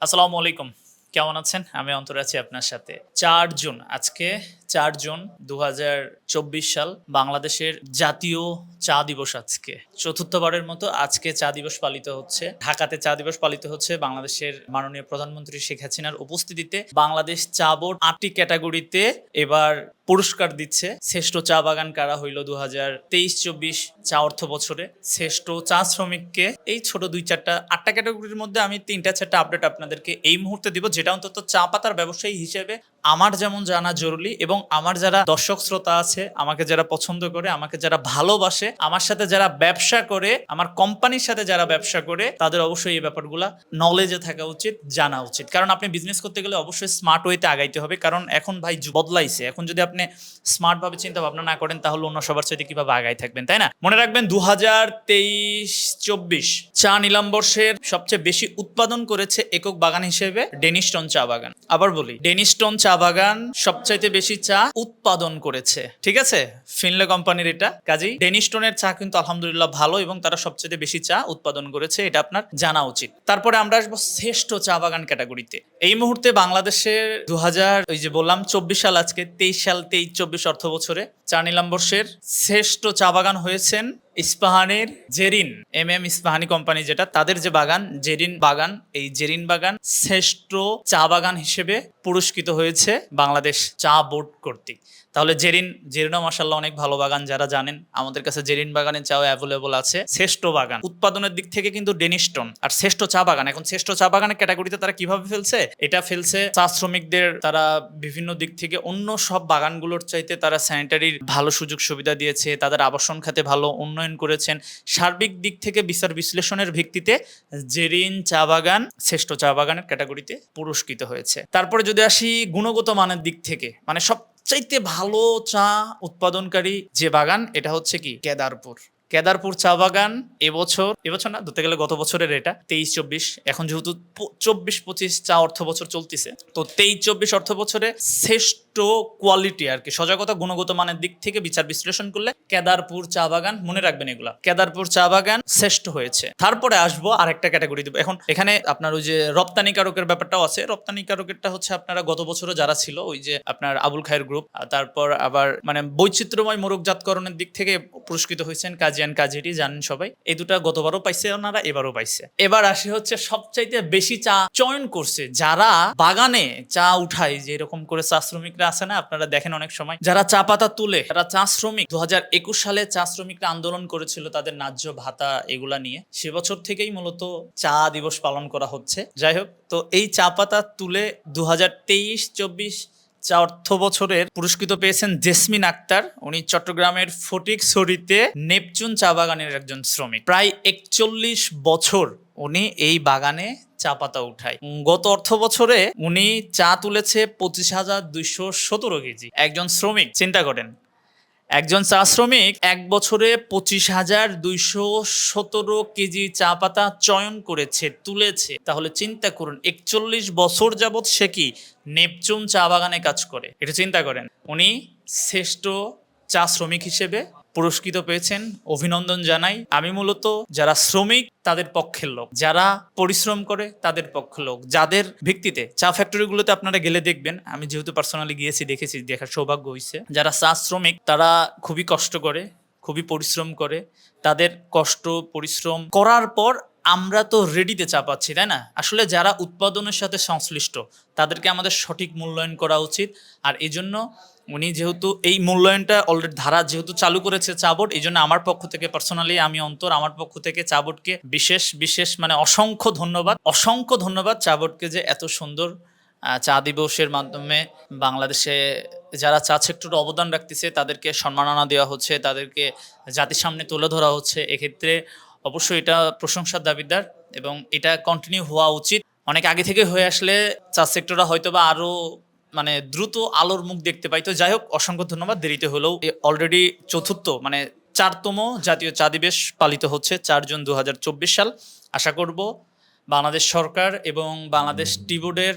আসসালামু আলাইকুম। কেমন আছেন? আমি অন্তর আছি আপনার সাথে। ৪ জুন আজকে ৪ জুন ২০২৪ সাল বাংলাদেশের জাতীয় চা দিবস আজকে। চতুর্থবারের মতো আজকে চা দিবস পালিত হচ্ছে। ঢাকাতে চা দিবস পালিত হচ্ছে বাংলাদেশের মাননীয় প্রধানমন্ত্রী শেখ হাসিনার উপস্থিতিতে। বাংলাদেশ চা বোর্ড ৮ টি ক্যাটাগরিতে এবার পুরস্কার দিচ্ছে। শ্রেষ্ঠ চা বাগান কারা হইল ২০২৩-২৪ চা অর্থ বছরে। শ্রেষ্ঠ চা শ্রমিককে এই ছোট ২-৪টা ৮টা ক্যাটাগরির মধ্যে আমি ৩টা-৪টা আপডেট আপনাদেরকে এই মুহূর্তে দিব, যেটা অন্তত চা পাতার ব্যবসায়ী হিসেবে আমার যেমন জানা জরুরি এবং আমার যারা দর্শক শ্রোতা আছে, আমাকে যারা পছন্দ করে, আমাকে যারা ভালোবাসে, আমার সাথে যারা ব্যবসা করে, আমার কোম্পানির সাথে যারা ব্যবসা করে, তাদের অবশ্যই এই ব্যাপারগুলা নলেজে থাকা উচিত, জানা উচিত। কারণ আপনি বিজনেস করতে গেলে অবশ্যই স্মার্ট ওয়েতে আগাইতে হবে। কারণ এখন ভাই বদলাইছে। এখন যদি আপনি স্মার্ট ভাবে চিন্তা ভাবনা না করেন তাহলে অন্য সবার সাথে কিভাবে আগাই থাকবেন, তাই না? মনে রাখবেন ২০২৩-২৪ চা নিলাম বর্ষের সবচেয়ে বেশি উৎপাদন করেছে একক বাগান হিসেবে ডেনিস্টন চা বাগান। আবার বলি, ডেনিস্টন চা বাগান সবচাইতে বেশি চা উৎপাদন করেছে। ঠিক আছে, ফিনলে কোম্পানির এটা। কাজেই ডেনিস্টনের চা কিন্তু আলহামদুলিল্লাহ ভালো এবং তারা সবচেয়ে বেশি চা উৎপাদন করেছে, এটা আপনার জানা উচিত। তারপরে আমরা আসবো শ্রেষ্ঠ চা বাগান ক্যাটাগরিতে। এই মুহূর্তে বাংলাদেশের ২০২৪ সাল, আজকে ২৩ সাল ২৩-২৪ অর্থ বছরে চা নিলাম বর্ষের শ্রেষ্ঠ চা বাগান হয়েছেন ইস্পাহানের জেরিন ইস্পাহানি কোম্পানি, যেটা তাদের যে বাগান জেরিন বাগান, এই জেরিন বাগান শ্রেষ্ঠ চা বাগান হিসেবে পুরস্কৃত হয়েছে বাংলাদেশ চা বোর্ড কর্তৃক। তাহলে জেরিনও মাশাআল্লাহ অনেক ভালো বাগান, যারা জানেন আমাদের কাছে জেরিন বাগানের চাও অ্যাভেলেবল আছে। শ্রেষ্ঠ বাগান উৎপাদনের দিক থেকে কিন্তু ডেনিস্টন। আর শ্রেষ্ঠ চা বাগান, এখন শ্রেষ্ঠ চা বাগানের ক্যাটাগরিতে তারা কিভাবে ফেলছে, এটা ফেলছে চা শ্রমিকদের তারা বিভিন্ন দিক থেকে অন্য সব বাগানগুলোর চাইতে তারা স্যানিটারির ভালো সুযোগ সুবিধা দিয়েছে, তাদের আবাসন খাতে ভালো উন্নয়ন করেছেন। সার্বিক দিক থেকে বিচার বিশ্লেষণের ভিত্তিতে জেরিন চা বাগান শ্রেষ্ঠ চা বাগানের ক্যাটাগরিতে পুরস্কৃত হয়েছে। তারপরে যদি আসি গুণগত মানের দিক থেকে, মানে সবচাইতে ভালো চা উৎপাদনকারী যে বাগান, এটা হচ্ছে কি কেদারপুর চা বাগান। এবছর না, ধরতে গেলে গত বছরের এটা ২৩-২৪, এখন যেহেতু ২৪-২৫ চা অর্থ বছর চলতেছে, তো ২৩-২৪ অর্থ বছরে শ্রেষ্ঠ কোয়ালিটি আর কি, সজাগতা গুণগত মানের দিক থেকে বিচার বিশ্লেষণ করলে কেদারপুর চা বাগান, মনে রাখবেন এগুলা, কেদারপুর চা বাগান শ্রেষ্ঠ হয়েছে। তারপরে আসবো আরেকটা ক্যাটাগরি দেবো। এখন এখানে আপনার ওই যে রপ্তানিকারকের ব্যাপারটাও আছে। রপ্তানিকারকেরটা হচ্ছে আপনারা গত বছরও যারা ছিল, ওই যে আপনার আবুল খায়ের গ্রুপ, তারপর আবার মানে বৈচিত্র্যময় মোরগজাতকরণের দিক থেকে পুরস্কৃত হয়েছেন কাজিয়ান কাজেরি, জানেন সবাই। এই দুটা গতবারও পাইছে ওনারা, এবারও পাইছে। এবার আসে হচ্ছে সবচাইতে বেশি চা চয়ন করছে যারা বাগানে চা উঠায়, যে এরকম করে চা শ্রমিকরা আছে না, আপনারা দেখেন অনেক সময় যারা চা পাতা তুলে, তারা চা শ্রমিক। ২০২১ সালে চা শ্রমিকরা আন্দোলন করেছিল তাদের ন্যায্য ভাতা এগুলা নিয়ে। সে বছর থেকেই মূলত চা দিবস পালন করা হচ্ছে। যাই হোক, তো এই চা পাতা তুলে ২০২৩-২৪ চা অর্থ বছরের পুরস্কৃত পেয়েছেন জেসমিন আক্তার। উনি চট্টগ্রামের ফটিকছড়িতে নেপচুন চা বাগানের একজন শ্রমিক। প্রায় ৪১ বছর উনি এই বাগানে চা পাতা উঠায়। গত অর্থ বছরে উনি চা তুলেছে ২৫,২১৭ কেজি। একজন শ্রমিক, চিন্তা করেন, একজন চা শ্রমিক এক বছরে ২৫,২১৭ কেজি চা পাতা চয়ন করেছে, তুলেছে। তাহলে চিন্তা করুন, ৪১ বছর যাবৎ সে কি নেপচুন চা বাগানে কাজ করে। এটা চিন্তা করেন। উনি শ্রেষ্ঠ চা শ্রমিক হিসেবে পুরস্কৃত পেয়েছেন, অভিনন্দন জানাই। আমি মূলত যারা শ্রমিক তাদের পক্ষের লোক, যারা পরিশ্রম করে তাদের পক্ষের লোক, যাদের ভিত্তিতে চা ফ্যাক্টরিগুলোতে আপনারা গেলে দেখবেন, আমি যেহেতু পার্সোনালি গিয়েছি, দেখেছি, দেখার সৌভাগ্য হয়েছে, যারা চা শ্রমিক তারা খুবই কষ্ট করে, খুবই পরিশ্রম করে। তাদের কষ্ট পরিশ্রম করার পর আমরা তো রেডিতে চা পাচ্ছি, তাই না? আসলে যারা উৎপাদনের সাথে সংশ্লিষ্ট তাদেরকে আমাদের সঠিক মূল্যায়ন করা উচিত। আর এই জন্য উনি যেহেতু এই মূল্যায়নটা অলরেডি ধারা যেহেতু চালু করেছে চা বোর্ড, এই জন্য আমার পক্ষ থেকে পার্সোনালি আমি অন্তর, আমার পক্ষ থেকে চা বোর্ডকে বিশেষ মানে অসংখ্য ধন্যবাদ চা বোর্ডকে, যে এত সুন্দর চা দিবসের মাধ্যমে বাংলাদেশে যারা চা সেক্টরে অবদান রাখতেছে তাদেরকে সম্মাননা দেওয়া হচ্ছে, তাদেরকে জাতির সামনে তুলে ধরা হচ্ছে। এক্ষেত্রে অবশ্যই এটা প্রশংসার দাবিদার এবং এটা কন্টিনিউ হওয়া উচিত। অনেক আগে থেকে হয়ে আসলে চা সেক্টরটা হয়তো বা আরো মানে দ্রুত আলোর মুখ দেখতে পাই। তো যাই হোক, অসংখ্য ধন্যবাদ। দেরিতে হলেও অলরেডি চতুর্থ মানে ৪তম জাতীয় চা দিবস পালিত হচ্ছে ৪ জুন ২০২৪ সাল। আশা করব বাংলাদেশ সরকার এবং বাংলাদেশ টি বোর্ডের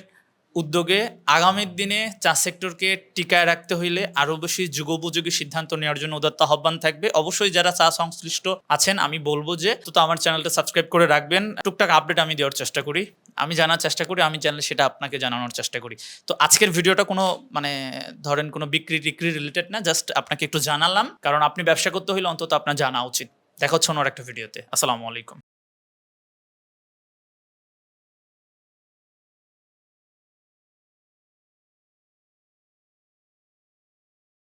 উদ্যোগে আগামীর দিনে চা সেক্টরকে টিকায় রাখতে হইলে আরো বেশি যুগোপযোগী সিদ্ধান্ত নেওয়ার জন্য উদাত্ত আহ্বান থাকবে। অবশ্যই যারা চা সংশ্লিষ্ট আছেন আমি বলবো যে তো আমার চ্যানেলটা সাবস্ক্রাইব করে রাখবেন। টুকটাক আপডেট আমি দেওয়ার চেষ্টা করি, আমি জানার চেষ্টা করি, আমি জানলে সেটা আপনাকে জানানোর চেষ্টা করি। তো আজকের ভিডিওটা কোনো মানে ধরেন কোনো বিক্রি টিক্রি রিলেটেড না, জাস্ট আপনাকে একটু জানালাম, কারণ আপনি ব্যবসা করতে হইলে অন্তত আপনার জানা উচিত। দেখা হচ্ছে অন্য একটা ভিডিওতে। আসসালামু আলাইকুম।